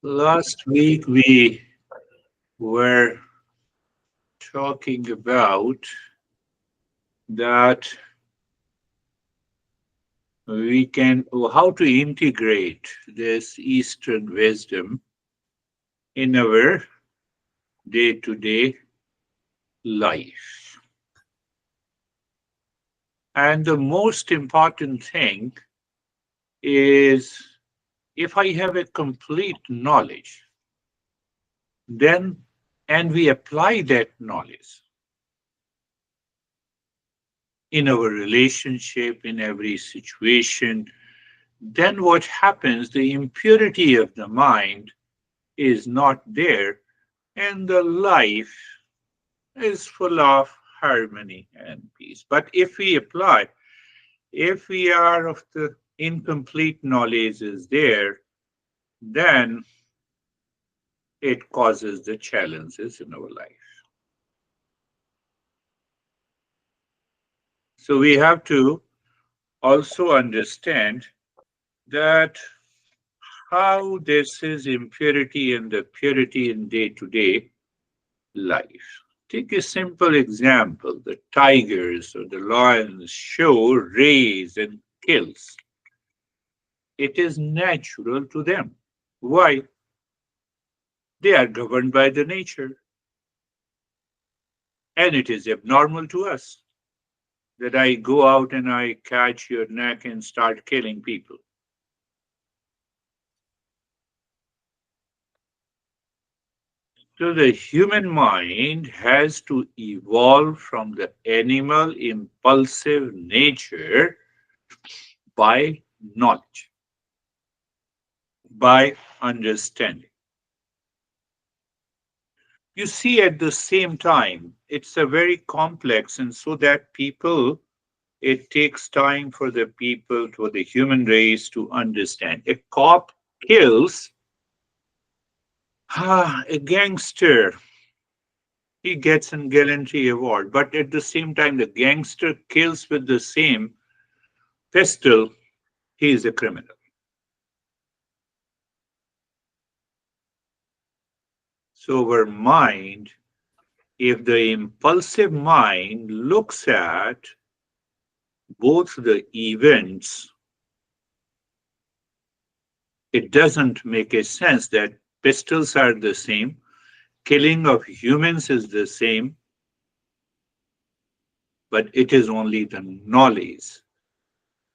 Last week we were talking about that we can how to integrate this Eastern wisdom in our day-to-day life. And the most important thing is if I have a complete knowledge, then and we apply that knowledge in our relationship, in every situation, then what happens? The impurity of the mind is not there, and the life is full of harmony and peace. But if we are of the incomplete knowledge is there, then it causes the challenges in our life. So we have to also understand that how this is impurity and the purity in day-to-day life. Take a simple example. The tigers or the lions show, raise, and kills. It is natural to them. Why? They are governed by the nature. And it is abnormal to us that I go out and I catch your neck and start killing people. So the human mind has to evolve from the animal impulsive nature by knowledge, by understanding. You see, at the same time, it's a very complex, and so that people, it takes time for the people, for the human race to understand. A cop kills a gangster, he gets a gallantry award, but at the same time, the gangster kills with the same pistol, he is a criminal. So our mind, if the impulsive mind looks at both the events, it doesn't make a sense that pistols are the same, killing of humans is the same, but it is only the knowledge,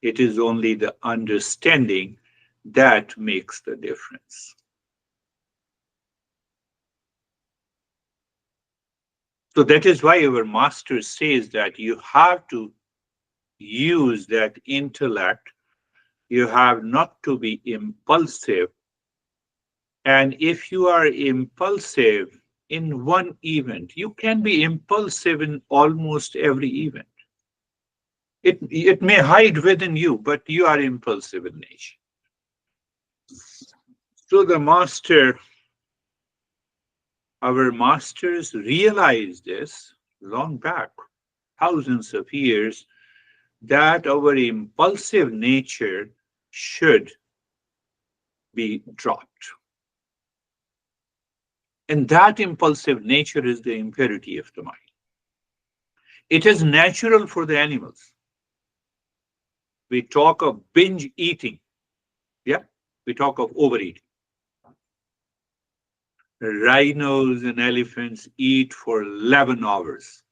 it is only the understanding that makes the difference. So that is why our master says that you have to use that intellect, you have not to be impulsive. And if you are impulsive in one event, you can be impulsive in almost every event. It may hide within you, but you are impulsive in nature. So our masters realized this long back, thousands of years, that our impulsive nature should be dropped. And that impulsive nature is the impurity of the mind. It is natural for the animals. We talk of binge eating. Yeah, we talk of overeating. Rhinos and elephants eat for 11 hours.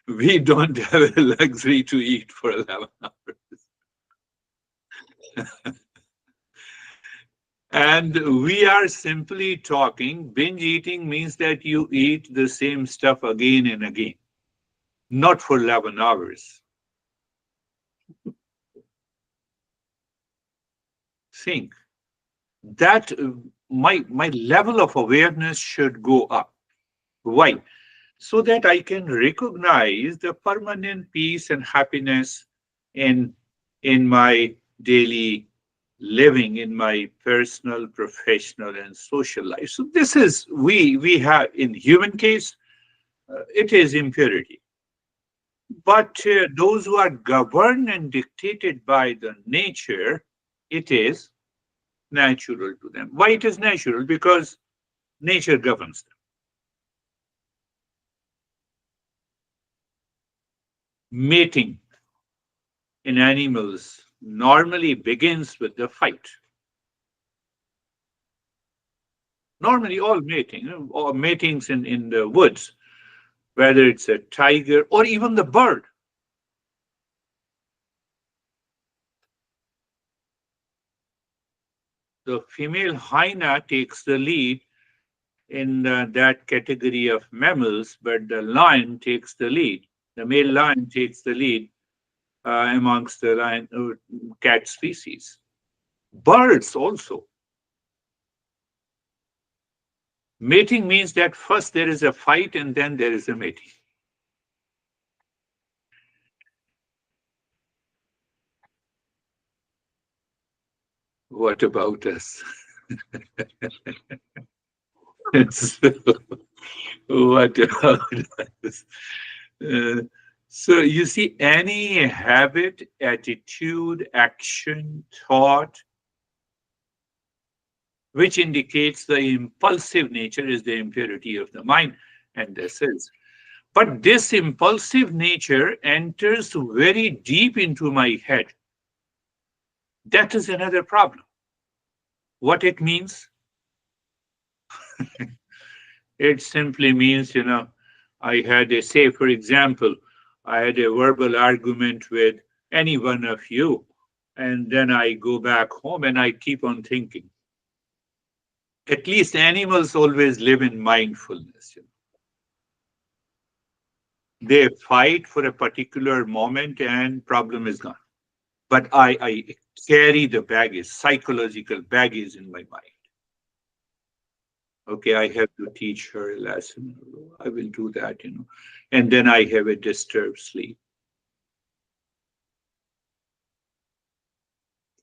We don't have a luxury to eat for 11 hours. And we are simply talking, binge eating means that you eat the same stuff again and again, not for 11 hours. Think that my level of awareness should go up. Why? So that I can recognize the permanent peace and happiness in my daily living, in my personal, professional, and social life. So this is we have in human case, it is impurity. But those who are governed and dictated by the nature, it is natural to them. Why it is natural? Because nature governs them. Mating in animals normally begins with the fight. Normally, all mating, or matings in the woods, whether it's a tiger or even the bird. The female hyena takes the lead in that category of mammals, but the lion takes the lead. The male lion takes the lead amongst the lion cat species. Birds also. Mating means that first there is a fight and then there is a mating. What about us? So, what about us? Uh, so you see, any habit, attitude, action, thought, which indicates the impulsive nature is the impurity of the mind, and this is. But this impulsive nature enters very deep into my head. That is another problem. What it means? It simply means, I had a, say, for example, I had a verbal argument with any one of you, and then I go back home and I keep on thinking. At least animals always live in mindfulness. They fight for a particular moment and problem is gone. But I carry the baggage, psychological baggage in my mind. Okay, I have to teach her a lesson. I will do that. And then I have a disturbed sleep.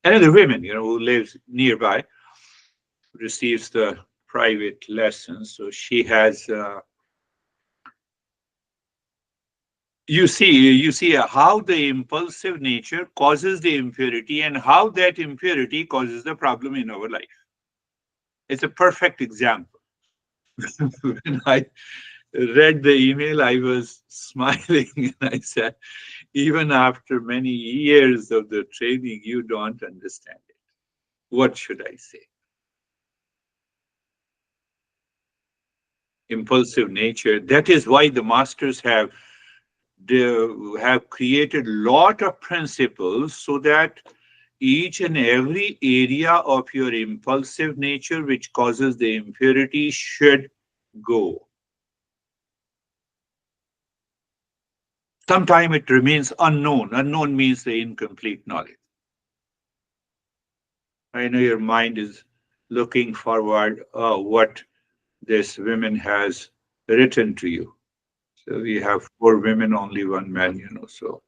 Another woman, who lives nearby, receives the private lessons. So she has, you see how the impulsive nature causes the impurity and how that impurity causes the problem in our life. It's a perfect example. When I read the email, I was smiling and I said, even after many years of the training, you don't understand it. What should I say? Impulsive nature. That is why the masters have created a lot of principles so that each and every area of your impulsive nature which causes the impurity should go. Sometimes it remains unknown. Unknown means the incomplete knowledge. I know your mind is looking forward what this woman has written to you. So we have 4 women, only 1 man. So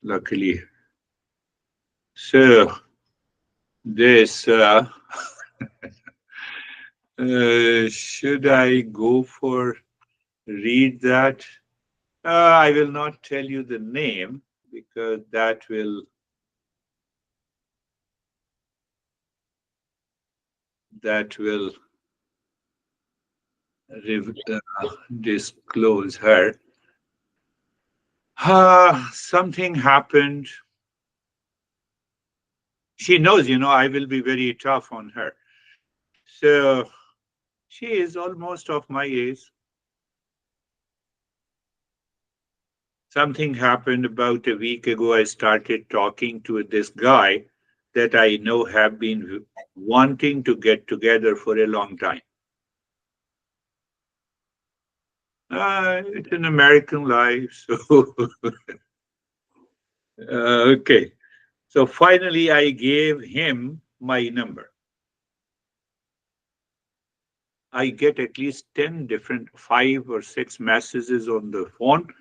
luckily. So this, should I go for read that? I will not tell you the name because that will disclose her. Something happened. She knows, I will be very tough on her. So she is almost of my age. Something happened about a week ago. I started talking to this guy that I know have been wanting to get together for a long time. It's an American life, so okay. So finally, I gave him my number. I get at least 10 different, 5 or 6 messages on the phone.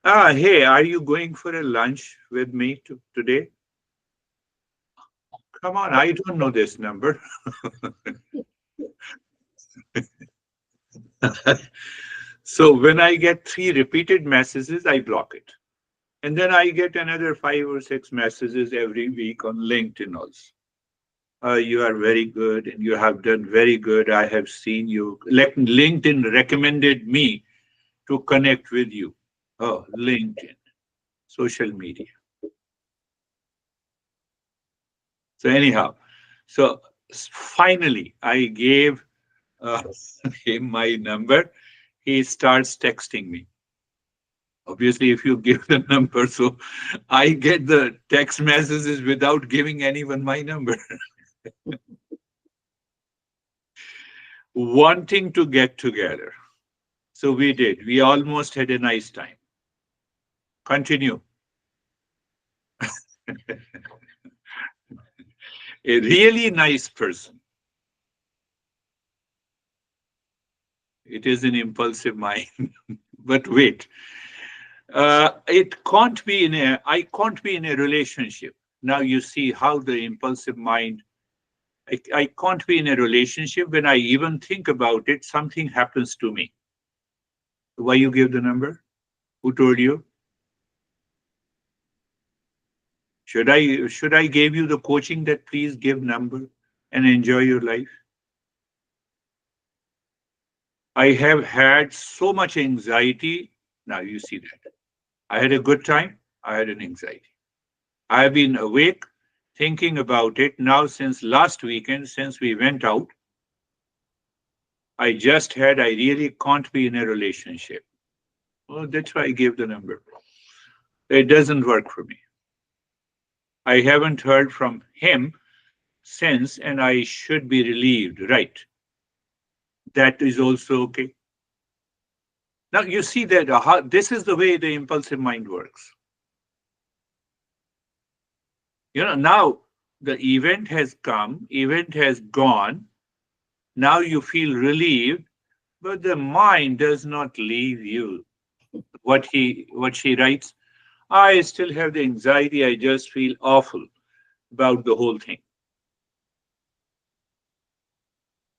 Hey, are you going for a lunch with me today? Come on, I don't know this number. So when I get 3 repeated messages, I block it. And then I get another 5 or 6 messages every week on LinkedIn also. You are very good and you have done very good. I have seen you. LinkedIn recommended me to connect with you. Oh, LinkedIn, social media. So, anyhow, so finally, I gave uh, him my number. He starts texting me. Obviously, if you give the number, so I get the text messages without giving anyone my number. Wanting to get together. So we did. We almost had a nice time. Continue. A really nice person. It is an impulsive mind. But wait, I can't be in a relationship. Now you see how the impulsive mind, I can't be in a relationship. When I even think about it, something happens to me. Why you give the number? Who told you? Should I give you the coaching that please give number and enjoy your life? I have had so much anxiety. Now you see that. I had a good time. I had an anxiety. I have been awake thinking about it now since last weekend, since we went out. I really can't be in a relationship. Well, that's why I gave the number. It doesn't work for me. I haven't heard from him since, and I should be relieved, right? That is also okay. Now, you see that this is the way the impulsive mind works. Now the event has come, event has gone. Now you feel relieved, but the mind does not leave you. What she writes, I still have the anxiety. I just feel awful about the whole thing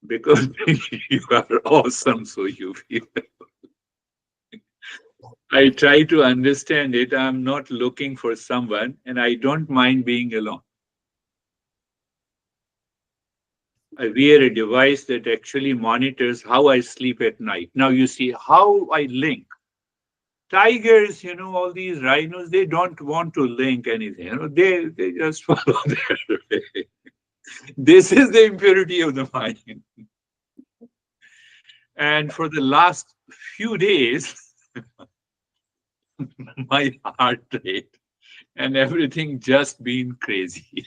because you are awesome. So you feel. I try to understand it. I'm not looking for someone, and I don't mind being alone. I wear a device that actually monitors how I sleep at night. Now you see how I link. Tigers, all these rhinos, they don't want to link anything. They just follow their way. This is the impurity of the mind. And for the last few days, my heart rate and everything just been crazy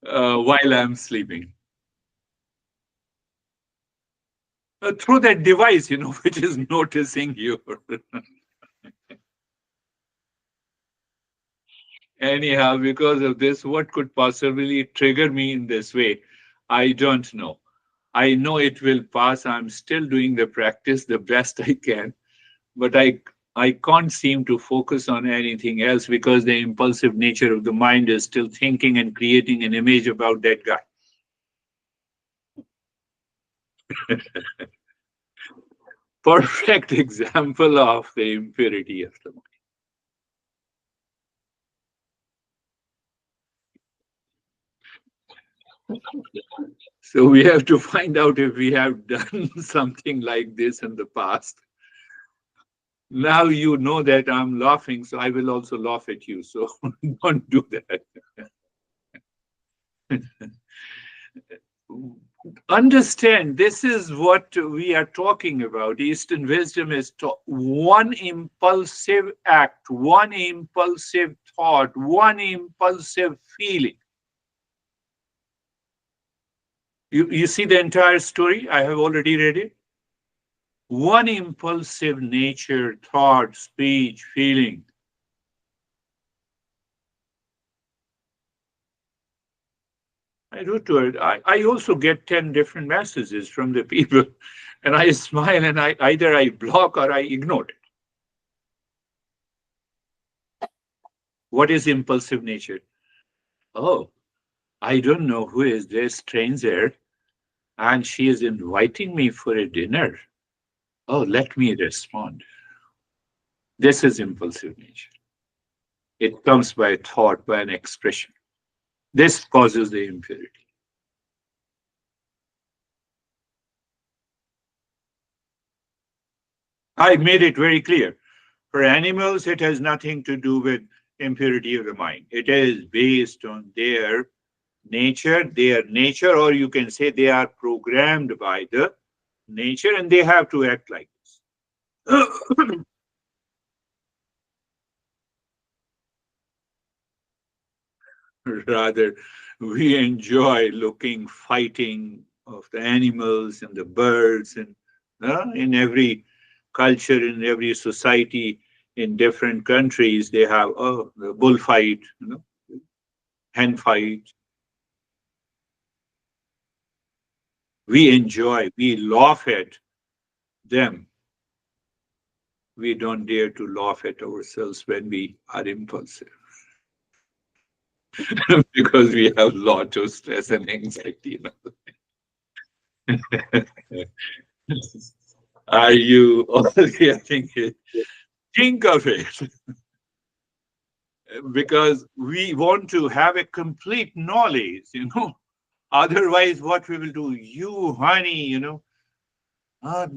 while I'm sleeping. Through that device, which is noticing you. Anyhow, because of this, what could possibly trigger me in this way? I don't know. I know it will pass. I'm still doing the practice the best I can, but I can't seem to focus on anything else because the impulsive nature of the mind is still thinking and creating an image about that guy. Perfect example of the impurity of the mind. So we have to find out if we have done something like this in the past. Now you know that I'm laughing, so I will also laugh at you. So don't do that. Understand, this is what we are talking about. Eastern wisdom is one impulsive act, one impulsive thought, one impulsive feeling. You see the entire story? I have already read it. One impulsive nature, thought, speech, feeling. I wrote to her. I also get 10 different messages from the people, and I smile and either I block or I ignore it. What is impulsive nature? Oh, I don't know who is this stranger, and she is inviting me for a dinner. Oh, let me respond. This is impulsive nature. It comes by thought, by an expression. This causes the impurity. I made it very clear. For animals, it has nothing to do with impurity of the mind. It is based on their nature, or you can say they are programmed by the nature and they have to act like this. Rather, we enjoy looking, fighting of the animals and the birds, and in every culture, in every society, in different countries, they have the bullfight, hen fight. We enjoy, we laugh at them. We don't dare to laugh at ourselves when we are impulsive because we have lot of stress and anxiety. Are you all getting it? Think of it, because we want to have a complete knowledge. Otherwise, what we will do, you, honey,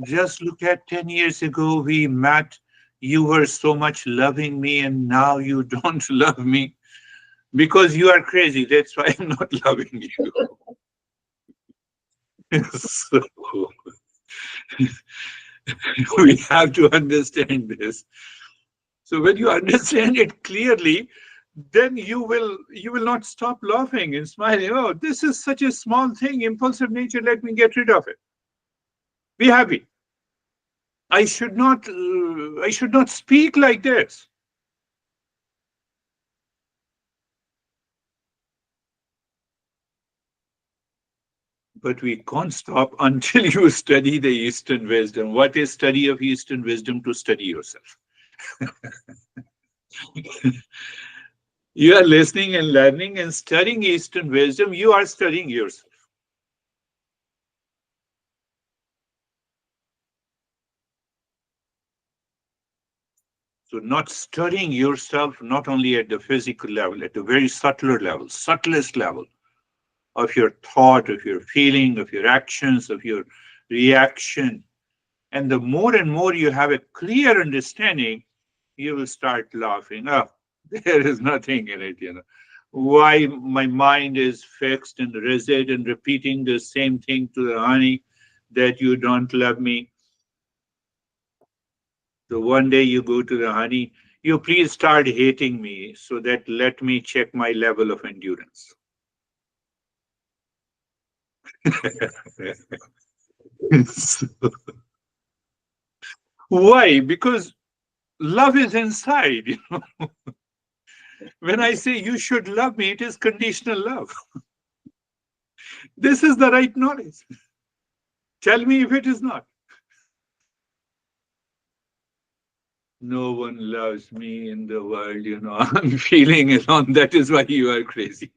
just look at 10 years ago, we met. You were so much loving me, and now you don't love me because you are crazy. That's why I'm not loving you. So we have to understand this. So when you understand it clearly, then you will not stop laughing and smiling. Oh, this is such a small thing, impulsive nature. Let me get rid of it. Be happy. I should not speak like this. But we can't stop until you study the Eastern wisdom. What is study of Eastern wisdom? To study yourself. You are listening and learning and studying Eastern wisdom. You are studying yourself. So, not studying yourself, not only at the physical level, at the very subtler level, subtlest level of your thought, of your feeling, of your actions, of your reaction. And the more and more you have a clear understanding, you will start laughing. Oh, there is nothing in it. Why my mind is fixed and rigid and repeating the same thing to the honey, that you don't love me. So one day you go to the honey, you please start hating me so that let me check my level of endurance. Why? Because love is inside. When I say you should love me, it is conditional love. This is the right knowledge. Tell me if it is not. No one loves me in the world. I'm feeling alone. That is why you are crazy.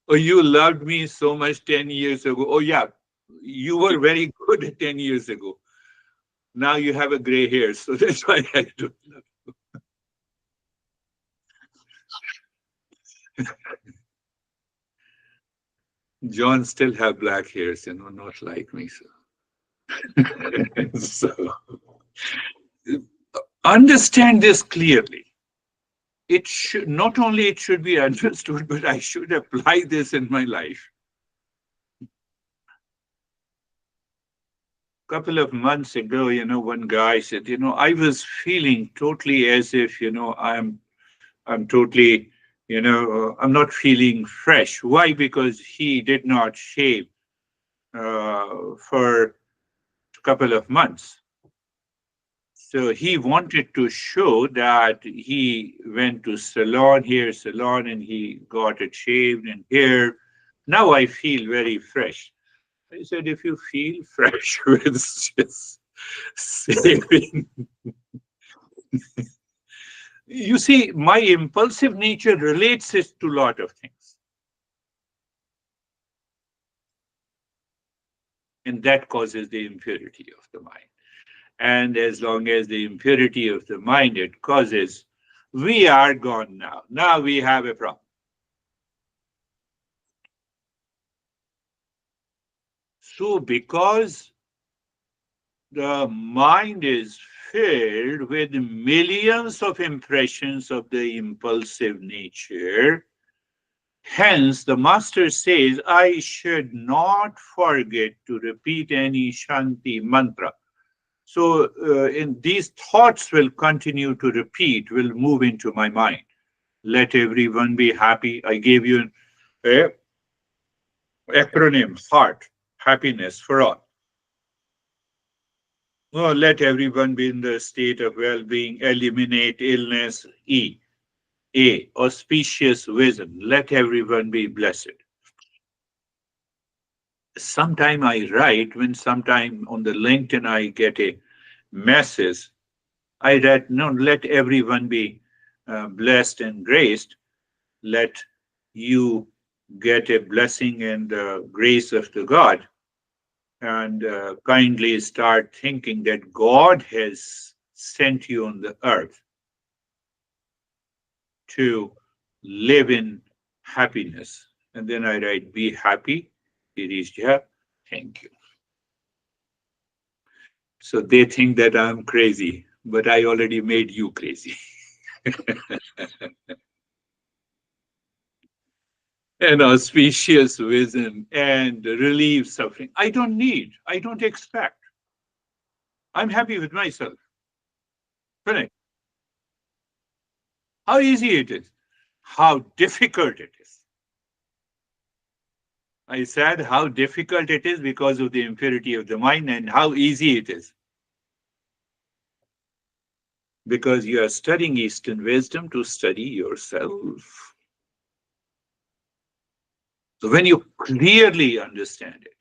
Oh, you loved me so much 10 years ago. Oh, yeah, you were very good 10 years ago. Now you have a gray hair, so that's why I don't love you. John still have black hairs, not like me. So understand this clearly. It should not only it should be understood, but I should apply this in my life. Couple of months ago, one guy said, I was feeling totally as if, I'm totally, I'm not feeling fresh. Why? Because he did not shave for a couple of months. So he wanted to show that he went to salon, and he got it shaved and hair. Now I feel very fresh. I said, if you feel fresh with just saving, you see, my impulsive nature relates it to a lot of things. And that causes the impurity of the mind. And as long as the impurity of the mind, it causes We are gone now. Now we have a problem. So, because the mind is filled with millions of impressions of the impulsive nature, hence the master says, I should not forget to repeat any Shanti mantra. So, in these thoughts will continue to repeat, will move into my mind. Let everyone be happy. I gave you a acronym, HEART, happiness for all. Oh, let everyone be in the state of well-being, eliminate illness, E. A, auspicious vision, let everyone be blessed. Sometime I write, when sometime on the LinkedIn I get a message, I write, no, let everyone be blessed and graced. Let you get a blessing and grace of the God, and kindly start thinking that God has sent you on the earth to live in happiness. And then I write, be happy, Girish Jha, thank you. So they think that I'm crazy, but I already made you crazy. An auspicious vision and relieve suffering. I don't need, I don't expect. I'm happy with myself. Correct. How easy it is, how difficult it is. I said how difficult it is because of the impurity of the mind, and how easy it is because you are studying Eastern wisdom to study yourself. So when you clearly understand it,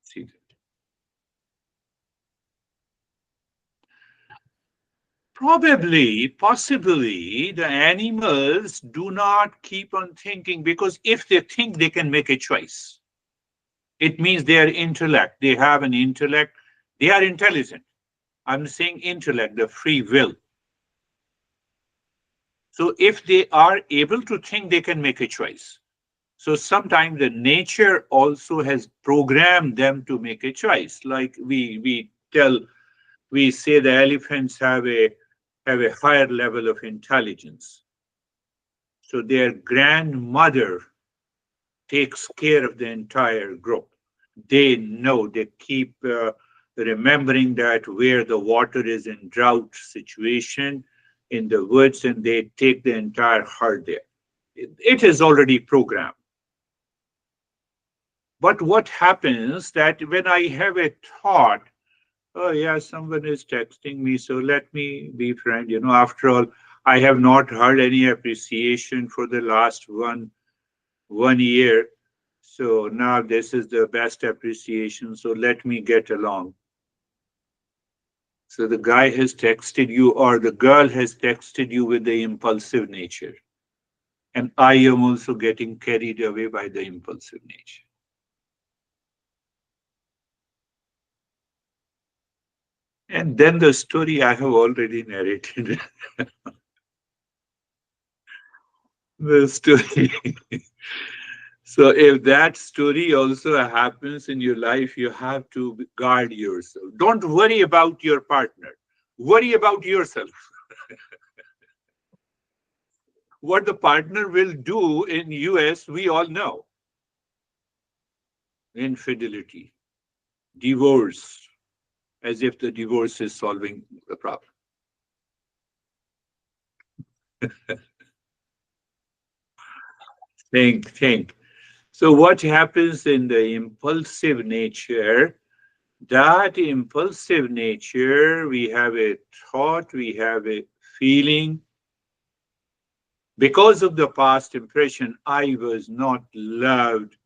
see, probably, possibly, the animals do not keep on thinking, because if they think, they can make a choice. It means they are intellect, they have an intellect, they are intelligent. I'm saying intellect, the free will. So if they are able to think, they can make a choice. So sometimes the nature also has programmed them to make a choice. Like we say the elephants have a higher level of intelligence. So their grandmother takes care of the entire group. They know, they keep remembering that where the water is in drought situation in the woods, and they take the entire herd there. It is already programmed. But what happens that when I have a thought, oh yeah, someone is texting me, so let me be friend. After all, I have not heard any appreciation for the last one year. So now this is the best appreciation. So let me get along. So the guy has texted you, or the girl has texted you with the impulsive nature. And I am also getting carried away by the impulsive nature. And then the story I have already narrated. The story. So if that story also happens in your life, you have to guard yourself. Don't worry about your partner. Worry about yourself. What the partner will do in US, we all know. Infidelity, divorce, as if the divorce is solving the problem. Think. So what happens in the impulsive nature? That impulsive nature, we have a thought, we have a feeling. Because of the past impression, I was not loved.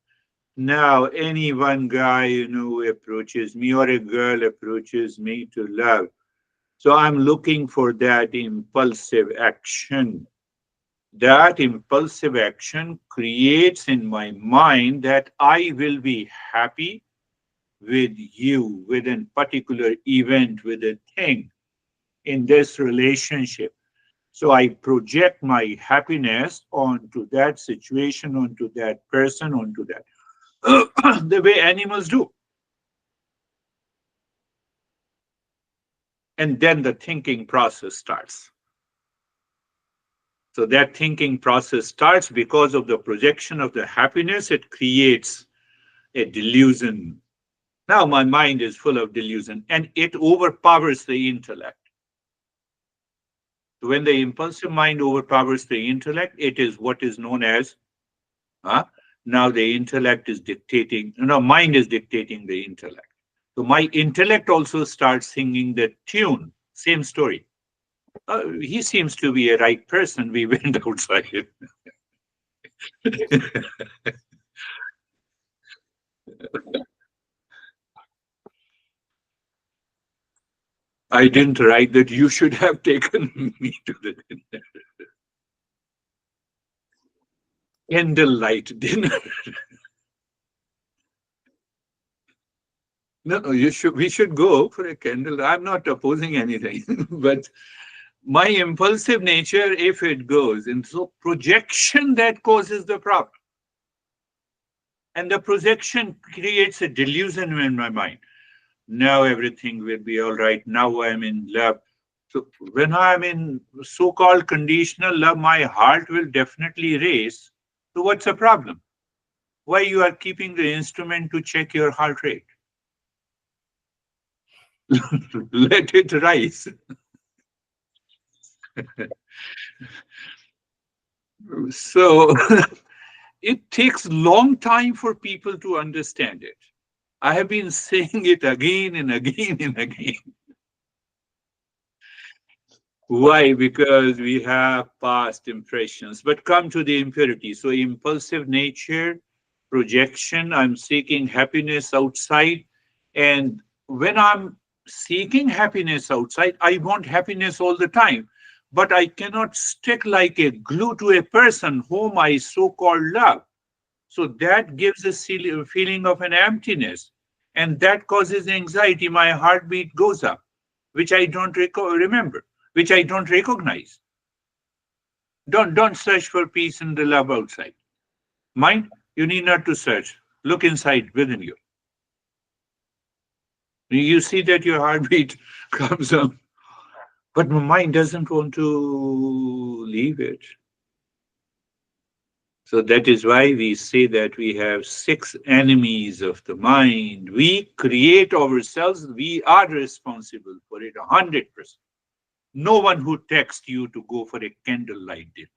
Now, any one guy, who approaches me, or a girl approaches me to love. So I'm looking for that impulsive action. That impulsive action creates in my mind that I will be happy with you, with a particular event, with a thing in this relationship. So I project my happiness onto that situation, onto that person, onto that, the way animals do. And then the thinking process starts. So that thinking process starts because of the projection of the happiness, it creates a delusion. Now my mind is full of delusion and it overpowers the intellect. When the impulsive mind overpowers the intellect, it is what is known as, huh? Now the intellect is dictating, mind is dictating the intellect. So my intellect also starts singing the tune, same story. He seems to be a right person. We went outside. I didn't write that you should have taken me to the dinner. Candlelight dinner. No, no, you should. We should go for a candle. I'm not opposing anything, but my impulsive nature, if it goes, and so projection that causes the problem, and the projection creates a delusion in my mind. Now everything will be all right. Now I'm in love. So when I'm in so-called conditional love, my heart will definitely race. So what's the problem? Why you are keeping the instrument to check your heart rate? Let it rise. So it takes long time for people to understand it. I have been saying it again and again and again. Why? Because we have past impressions. But come to the impurity. So impulsive nature, projection, I'm seeking happiness outside. And when I'm seeking happiness outside, I want happiness all the time. But I cannot stick like a glue to a person whom I so called love. So that gives a feeling of an emptiness. And that causes anxiety. My heartbeat goes up, which I don't remember, which I don't recognize. Don't search for peace and the love outside. Mind, you need not to search. Look inside within you. You see that your heartbeat comes up, but my mind doesn't want to leave it. So that is why we say that we have six enemies of the mind. We create ourselves. We are responsible for it 100%. No one who texts you to go for a candlelight dinner.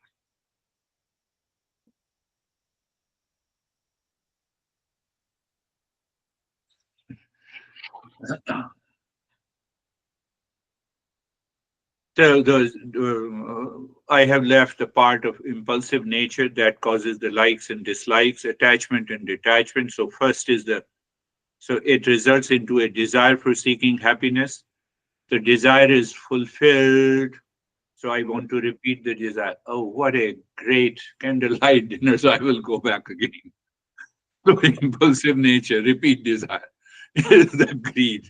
So I have left the part of impulsive nature that causes the likes and dislikes, attachment and detachment. So first is so it results into a desire for seeking happiness. The desire is fulfilled. So I want to repeat the desire. Oh, what a great candlelight dinner. So I will go back again. So impulsive nature, repeat desire is the greed.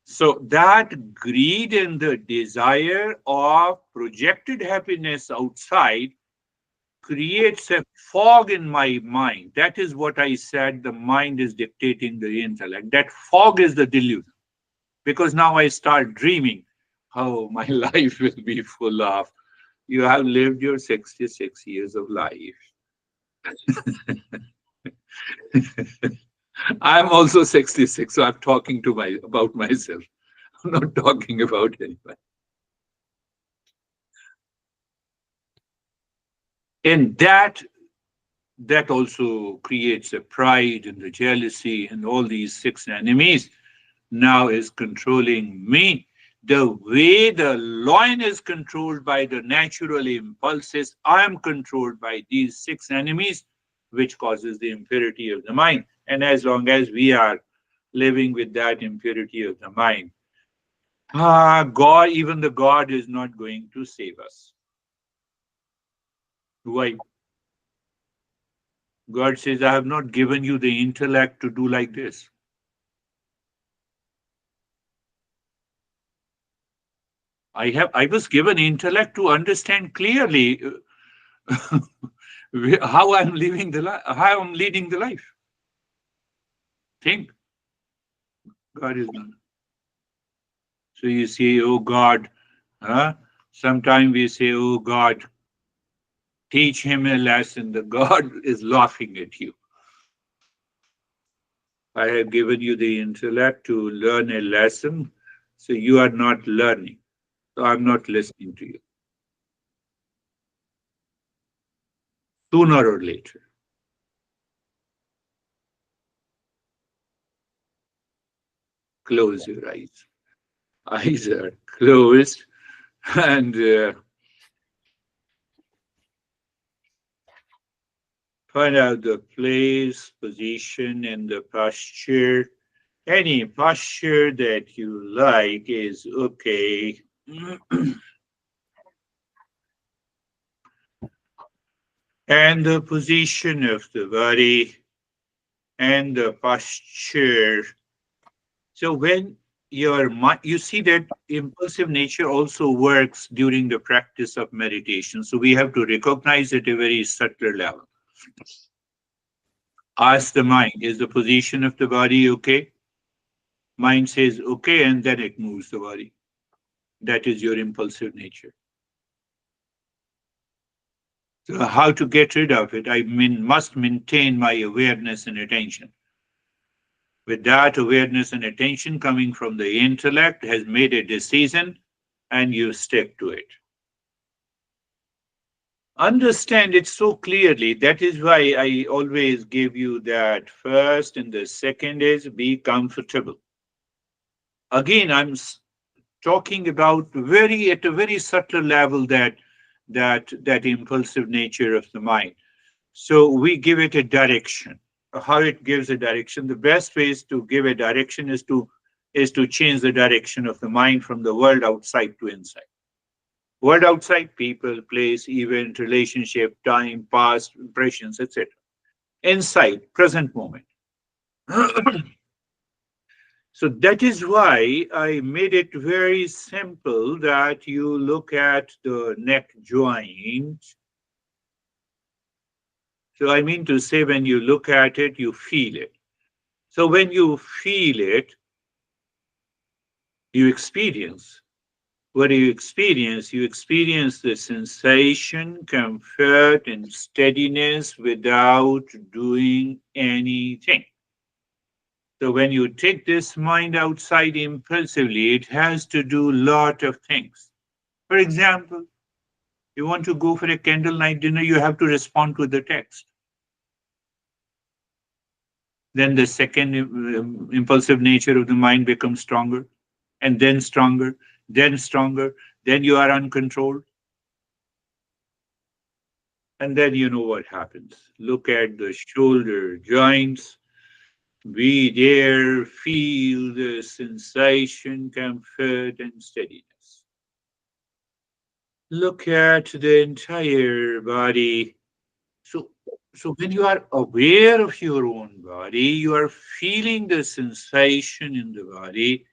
So that greed and the desire of projected happiness outside creates a fog in my mind. That is what I said. The mind is dictating the intellect. That fog is the delusion. Because now I start dreaming how my life will be full of. You have lived your 66 years of life. I'm also 66, so I'm talking to my about myself. I'm not talking about anyone. And that also creates a pride and the jealousy and all these six enemies now is controlling me. The way the lion is controlled by the natural impulses, I am controlled by these six enemies, which causes the impurity of the mind. And as long as we are living with that impurity of the mind, God, even the God is not going to save us. Why? God says, I have not given you the intellect to do like this. I was given intellect to understand clearly how I'm living the life, how I'm leading the life. Think God is not. So you say, oh God, huh? Sometimes we say, oh God, teach him a lesson. The God is laughing at you. I have given you the intellect to learn a lesson, so you are not learning. So I'm not listening to you. Sooner or later, close your eyes. Eyes are closed, and find out the place, position, and the posture. Any posture that you like is okay. And the position of the body and the posture. So when your mind, you see that impulsive nature also works during the practice of meditation. So we have to recognize at a very subtler level. Ask the mind, is the position of the body okay? Mind says okay, and then it moves the body. That is your impulsive nature. So how to get rid of it? Must maintain my awareness and attention. With that awareness and attention coming from the intellect has made a decision and you stick to it. Understand it so clearly. That is why I always give you that first, and the second is be comfortable. Again, talking about very at a very subtle level that impulsive nature of the mind. So we give it a direction. How it gives a direction? The best ways to give a direction is to change the direction of the mind from the world outside to inside. World outside, people, place, event, relationship, time, past, impressions, etc. Inside, present moment. So that is why I made it very simple that you look at the neck joint. So I mean to say, when you look at it, you feel it. So when you feel it, you experience. What do you experience? You experience the sensation, comfort, and steadiness without doing anything. So when you take this mind outside impulsively, it has to do a lot of things. For example, you want to go for a candlelight dinner, you have to respond to the text. Then the second impulsive nature of the mind becomes stronger, and then stronger, then stronger, then you are uncontrolled. And then you know what happens. Look at the shoulder joints. Be there, feel the sensation, comfort, and steadiness. Look at the entire body. So, so when you are aware of your own body, you are feeling the sensation in the body.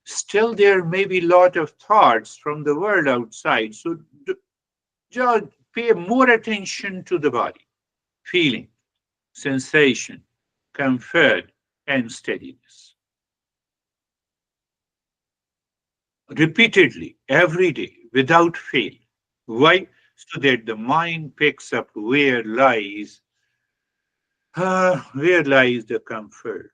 Still, there may be a lot of thoughts from the world outside. So just pay more attention to the body, feeling, sensation, comfort, and steadiness. Repeatedly, every day, without fail. Why? So that the mind picks up where lies the comfort.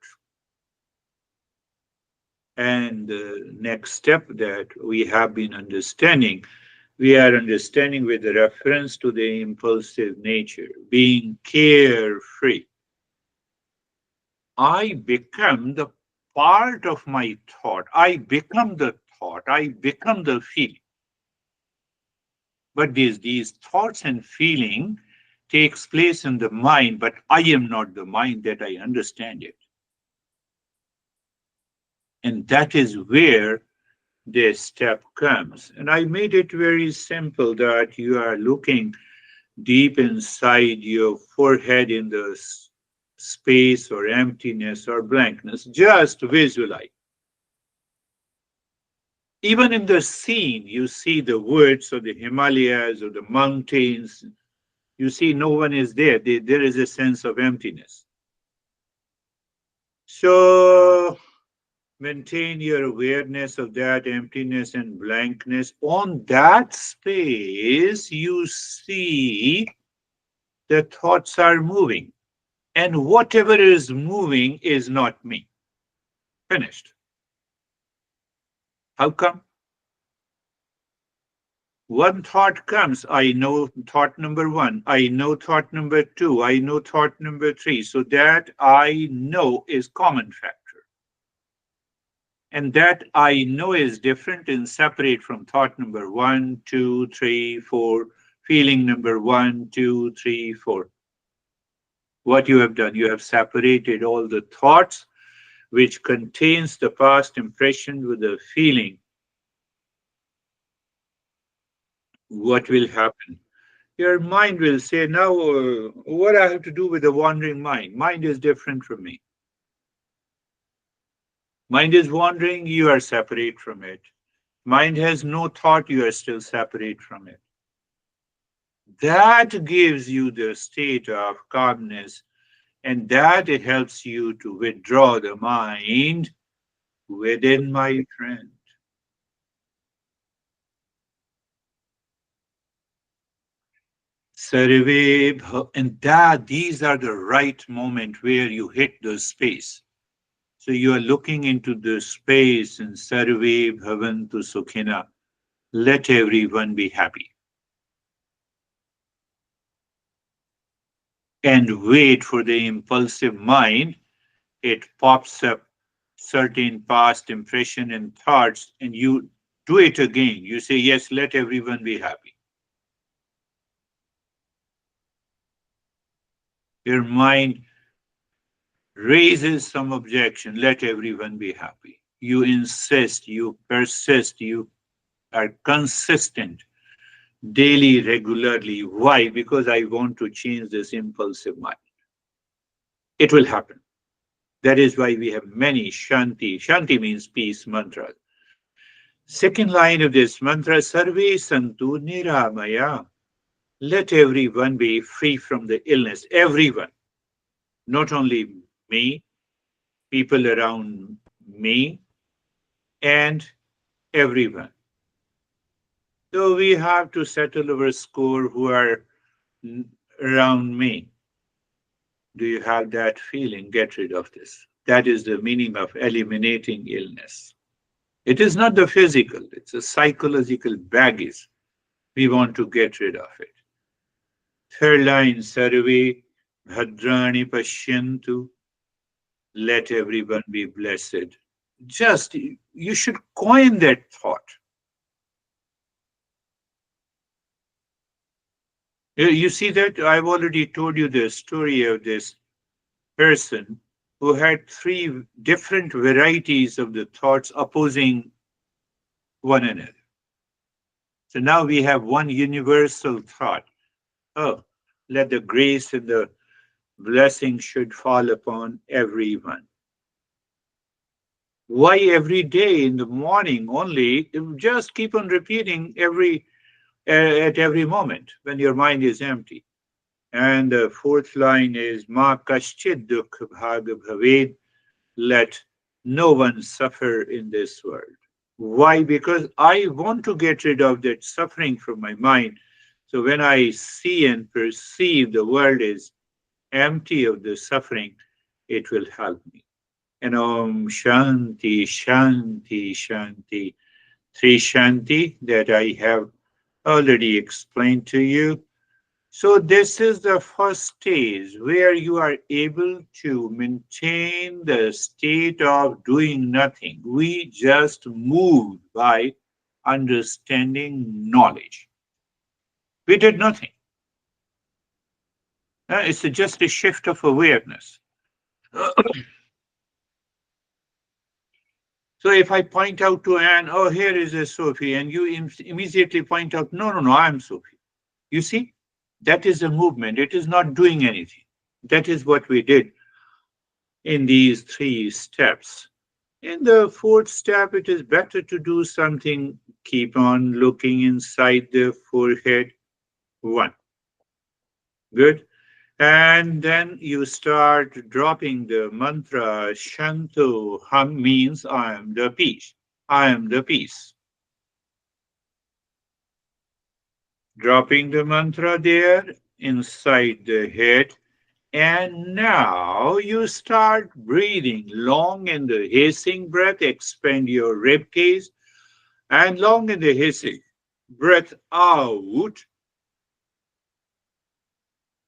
And the next step that we have been understanding, we are understanding with reference to the impulsive nature, being carefree. I become the part of my thought. I become the thought. I become the feeling. But these thoughts and feeling takes place in the mind, but I am not the mind, that I understand it. And that is where this step comes. And I made it very simple that you are looking deep inside your forehead in the space or emptiness or blankness. Just visualize. Even in the scene, you see the woods or the Himalayas or the mountains. You see no one is there. There is a sense of emptiness. So maintain your awareness of that emptiness and blankness. On that space, you see the thoughts are moving. And whatever is moving is not me. Finished. How come? One thought comes, I know thought number one, I know thought number two, I know thought number three. So that I know is common factor. And that I know is different and separate from thought number one, two, three, four, feeling number one, two, three, four. What you have done, you have separated all the thoughts which contains the past impression with the feeling. What will happen? Your mind will say, now, what I have to do with the wandering mind? Mind is different from me. Mind is wandering, you are separate from it. Mind has no thought, you are still separate from it. That gives you the state of calmness, and that helps you to withdraw the mind within, my friend. And that these are the right moment where you hit the space. So you are looking into the space and Sarve Bhavantu Sukhina. Let everyone be happy. And wait for the impulsive mind. It pops up certain past impression and thoughts, and you do it again. You say, yes, let everyone be happy. Your mind raises some objection. Let everyone be happy. You insist, you persist, you are consistent daily, regularly. Why? Because I want to change this impulsive mind. It will happen. That is why we have many Shanti. Shanti means peace mantras. Second line of this mantra, Sarve Santu Niramaya. Let everyone be free from the illness. Everyone, not only me, people around me, and everyone. So we have to settle our score who are around me. Do you have that feeling? Get rid of this. That is the meaning of eliminating illness. It is not the physical, it's a psychological baggage. We want to get rid of it. Third line, Sarve Bhadrani Pashyantu. Let everyone be blessed. Just, you should coin that thought. You see that I've already told you the story of this person who had three different varieties of the thoughts opposing one another. So now we have one universal thought. Oh, let the grace and the blessing should fall upon everyone. Why every day in the morning only? Just keep on repeating at every moment when your mind is empty. And the fourth line is Ma kaschid dukh bhag bhaved. Let no one suffer in this world. Why? Because I want to get rid of that suffering from my mind. So when I see and perceive the world is empty of the suffering, it will help me. And Om Shanti, Shanti, Shanti. Three Shanti that I have already explained to you. So this is the first stage where you are able to maintain the state of doing nothing. We just move by understanding knowledge. We did nothing. It's just a shift of awareness. So if I point out to Anne, oh, here is a Sophie, and you immediately point out, no, no, no, I'm Sophie. You see? That is a movement. It is not doing anything. That is what we did in these three steps. In the fourth step, it is better to do something. Keep on looking inside the forehead. One. Good. And then you start dropping the mantra Shanto. Hum means I am the peace. I am the peace. Dropping the mantra there inside the head. And now you start breathing long in the hissing breath, expand your rib cage, and long in the hissing breath out.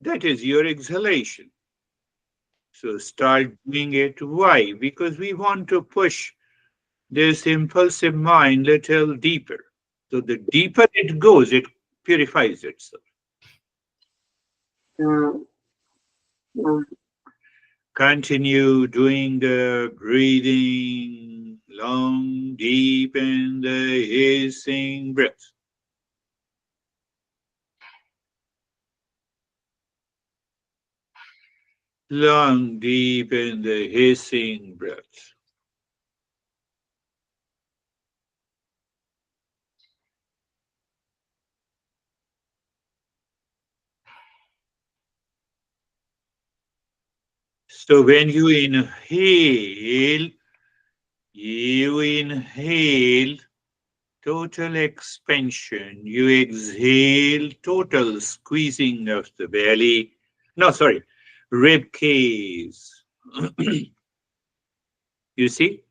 That is your exhalation. So start doing it. Why? Because we want to push this impulsive mind little deeper. So the deeper it goes, it purifies itself. Continue doing the breathing, long, deep in the hissing breath. Long, deep in the hissing breath. So when you inhale total expansion. You exhale total squeezing of the belly. No, sorry, rib cage. You see?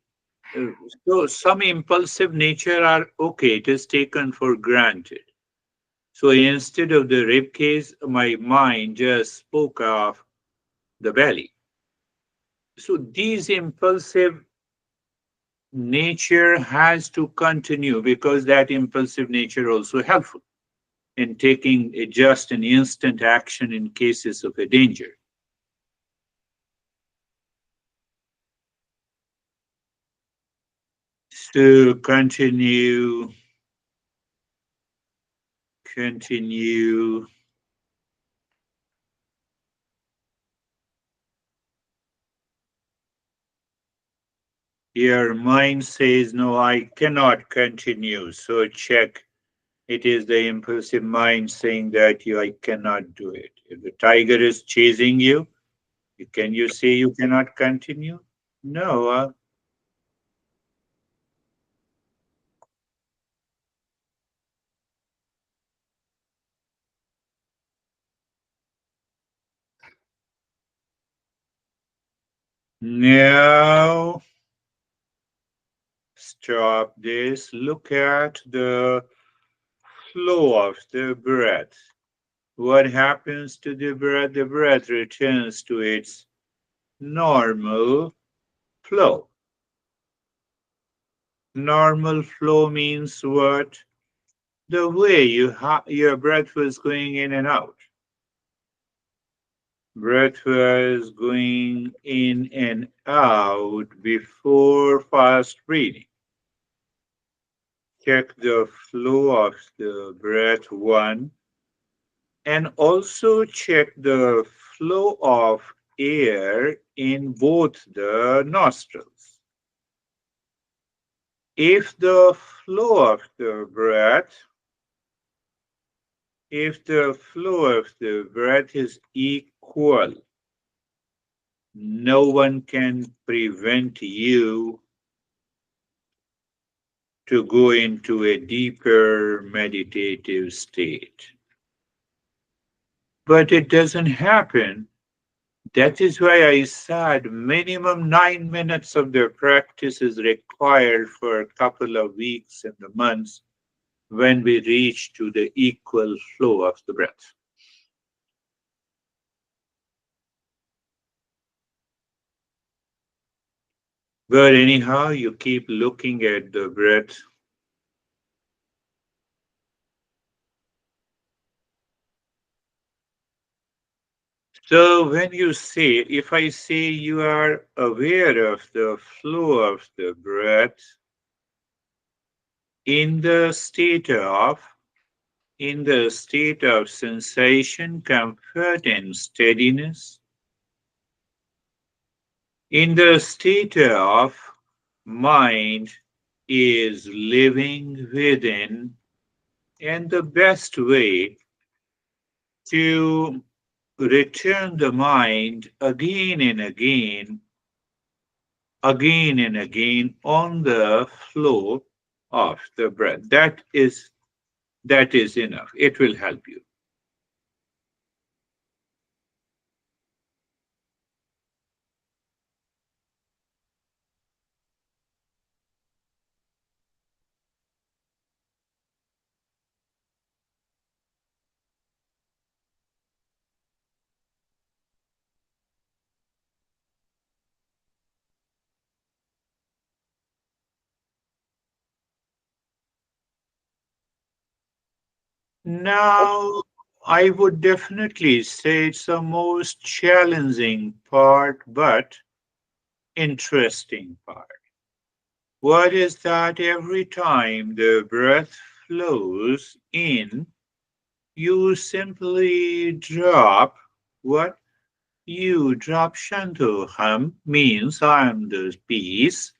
Uh, So some impulsive nature are okay, it is taken for granted. So instead of the rib cage, my mind just spoke of the belly. So these impulsive nature has to continue because that impulsive nature also helpful in taking a just and instant action in cases of a danger. So continue. Your mind says, no, I cannot continue. So check. It is the impulsive mind saying that I cannot do it. If the tiger is chasing you, can you say you cannot continue? No. Now stop this. Look at the flow of the breath. What happens to the breath? The breath returns to its normal flow. Normal flow means what? The way your breath was going in and out. Breath was going in and out before fast breathing. Check the flow of the breath, one, and also check the flow of air in both the nostrils. If the flow of the breath, if the flow of the breath is equal, no one can prevent you to go into a deeper meditative state. But it doesn't happen. That is why I said minimum 9 minutes of the practice is required for a couple of weeks and the months when we reach to the equal flow of the breath. But anyhow, you keep looking at the breath. So when you say, if I say you are aware of the flow of the breath in the state of in the state of sensation, comfort, and steadiness, in the state of mind is living within, and the best way to return the mind again and again on the flow of the breath. That is enough. It will help you. Now, I would definitely say it's the most challenging part, but interesting part. What is that every time the breath flows in, you simply drop what? You drop Shantoham means I am the peace.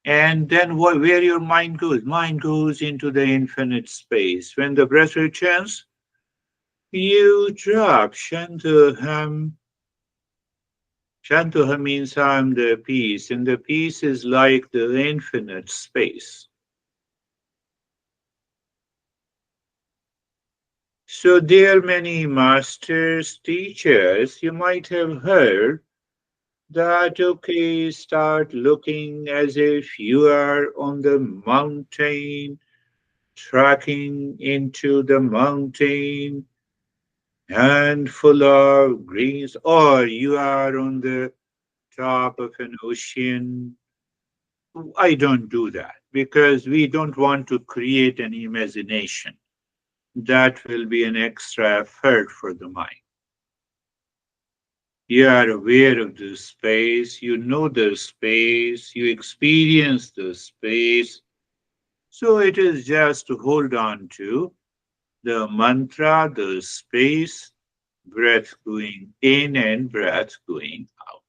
And then where your mind goes? Mind goes into the infinite space. When the breath returns, you drop Shantoham. Shantoham means I am the peace, and the peace is like the infinite space. So there are many masters, teachers, you might have heard that, okay, start looking as if you are on the mountain, trekking into the mountain and full of greens, or you are on the top of an ocean. I don't do that because we don't want to create an imagination. That will be an extra effort for the mind. You are aware of the space, you know the space, you experience the space. So it is just to hold on to the mantra, the space, breath going in and breath going out.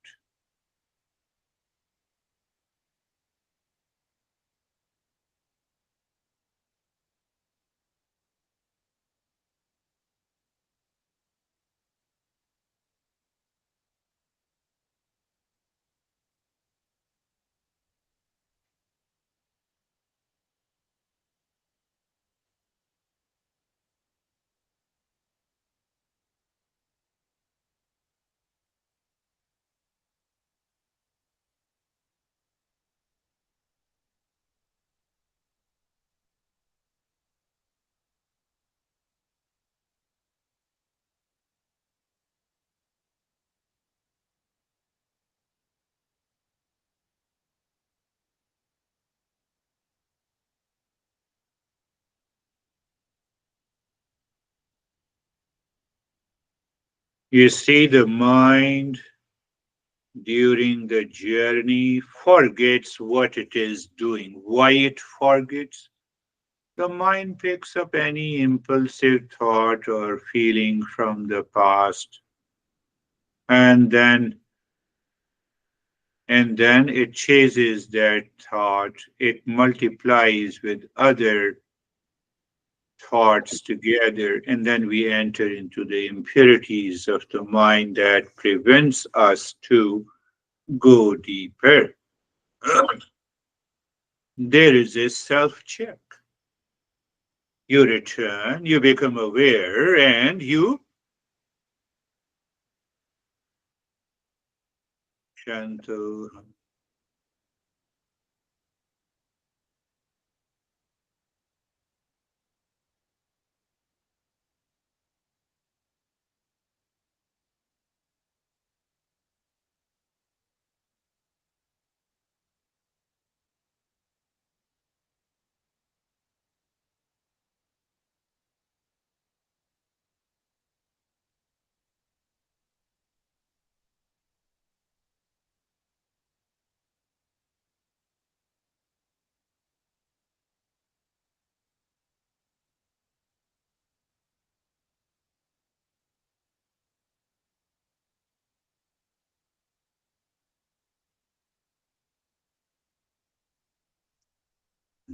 You see, the mind during the journey forgets what it is doing. Why it forgets? The mind picks up any impulsive thought or feeling from the past, and then it chases that thought. It multiplies with other thoughts together, and then we enter into the impurities of the mind that prevents us to go deeper. There is a self check. You return, you become aware, and you shanto.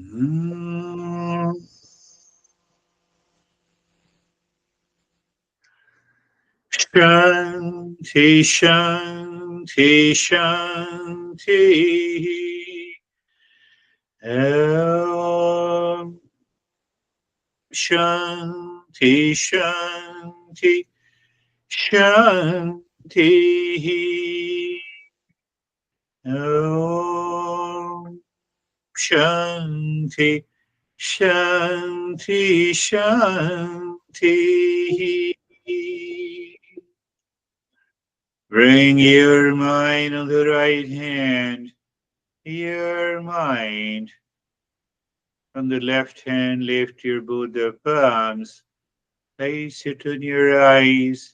Mm. Shanti, shanti, shanti. Om. Shanti, shanti, shanti. Om. Shanti, shanti, shanti. Bring your mind on the right hand, your mind. On the left hand, lift your both the palms, place it on your eyes.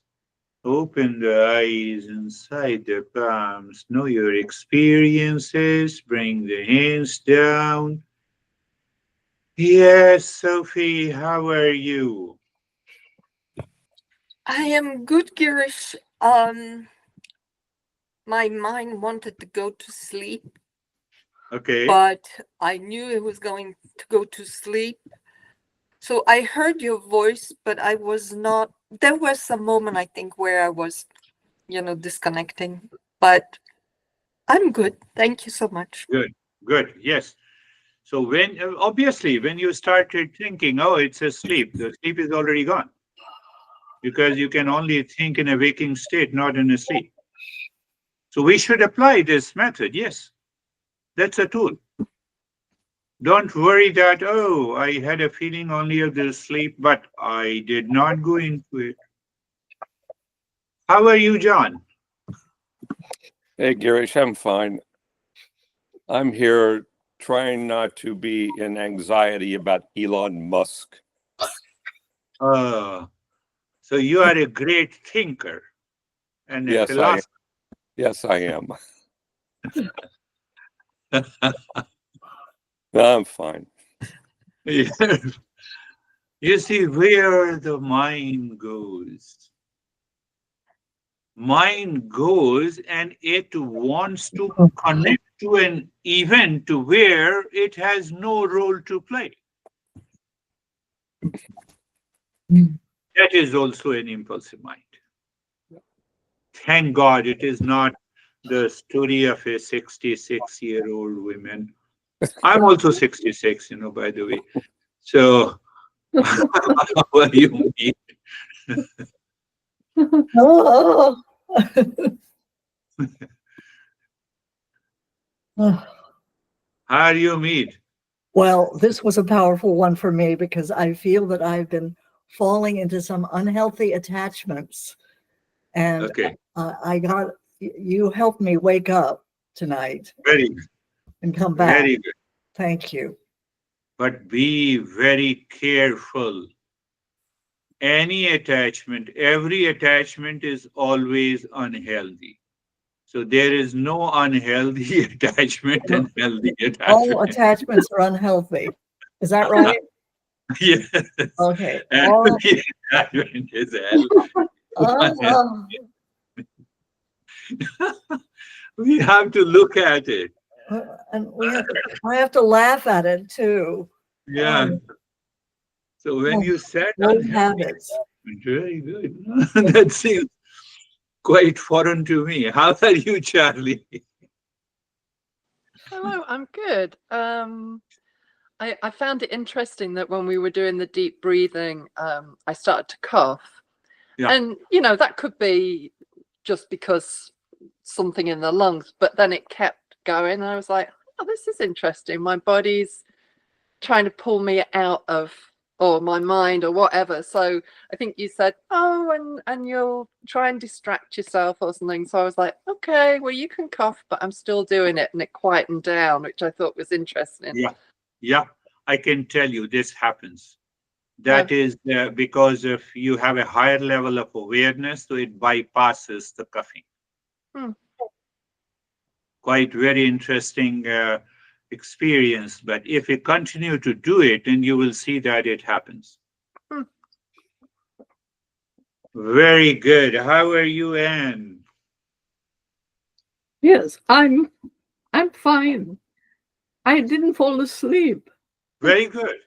Open the eyes inside the palms. Know your experiences. Bring the hands down. Yes, Sophie, how are you? I am good, Girish. My mind wanted to go to sleep, Okay, but I knew it was going to go to sleep. So I heard your voice, but I was not. There was some moment, I think, where I was, disconnecting. But I'm good. Thank you so much. good, good. Yes. So when obviously when you started thinking, oh, it's a sleep, the sleep is already gone because you can only think in a waking state, not in a sleep. So we should apply this method. Yes, that's a tool. Don't worry that, oh, I had a feeling only of the sleep, but I did not go into it. How are you, John? Hey, Girish, I'm fine. I'm here trying not to be in anxiety about Elon Musk. Uh, so you are a great thinker and a Yes, I philosopher. yes, I am. I'm fine. You see where the mind goes and it wants to connect to an event where it has no role to play. That is also an impulsive mind. Thank God it is not the story of a 66-year-old woman. I'm also 66, by the way. So, how are you? Oh. How are you, Mead? Well, this was a powerful one for me because I feel that I've been falling into some unhealthy attachments. And Okay, you helped me wake up tonight very good. and come back. Very good. Thank you. But be very careful. Any attachment, every attachment is always unhealthy. So there is no unhealthy attachment and healthy All attachment. attachments are unhealthy. Is that right? Yes. Okay. Every attachment is unhealthy. We have to look at it. And I have to laugh at it too. Yeah. So when you said Old unhealthy habits. attachment, very good. That seems quite foreign to me. How are you, Charlie? Hello, I'm good. I found it interesting that when we were doing the deep breathing, I started to cough. Yeah. And, that could be just because something in the lungs, but then it kept going. And I was like, oh, this is interesting. My body's trying to pull me out of, or my mind or whatever. So I think you said, oh, and you'll try and distract yourself or something. So I was like, okay, well, you can cough, but I'm still doing it. And it quietened down, which I thought was interesting. Yeah. Yeah. I can tell you this happens. Oh, That is because if you have a higher level of awareness, so it bypasses the coughing. hmm. Quite very interesting experience. But if you continue to do it, then you will see that it happens. Hmm. Very good. How are you, Anne? Yes, I'm fine. I didn't fall asleep. Very good.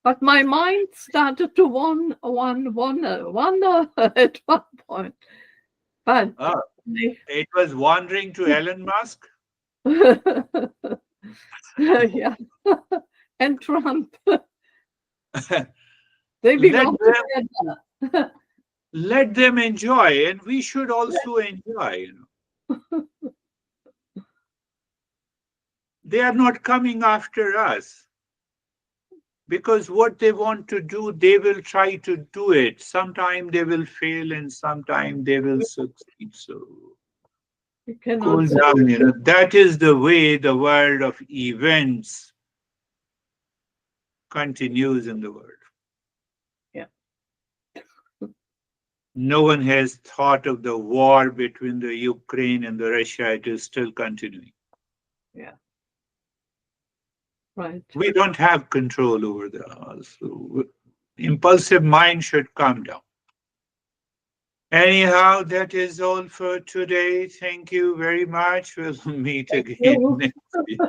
But my mind started to wander at one point. But Ah, I- it was wandering to Elon Musk. yeah, and Trump, they Let belong them, together. let them enjoy, and we should also enjoy. They are not coming after us because what they want to do, they will try to do it. Sometime they will fail, and sometime they will succeed. So You cannot cool say, down. That is the way the world of events continues in the world. yeah, No one has thought of the war between the Ukraine and the Russia. It is still continuing. yeah, right. We don't have control over the so impulsive mind should calm down. Anyhow, that is all for today. Thank you very much. We'll meet Thank again you. next week.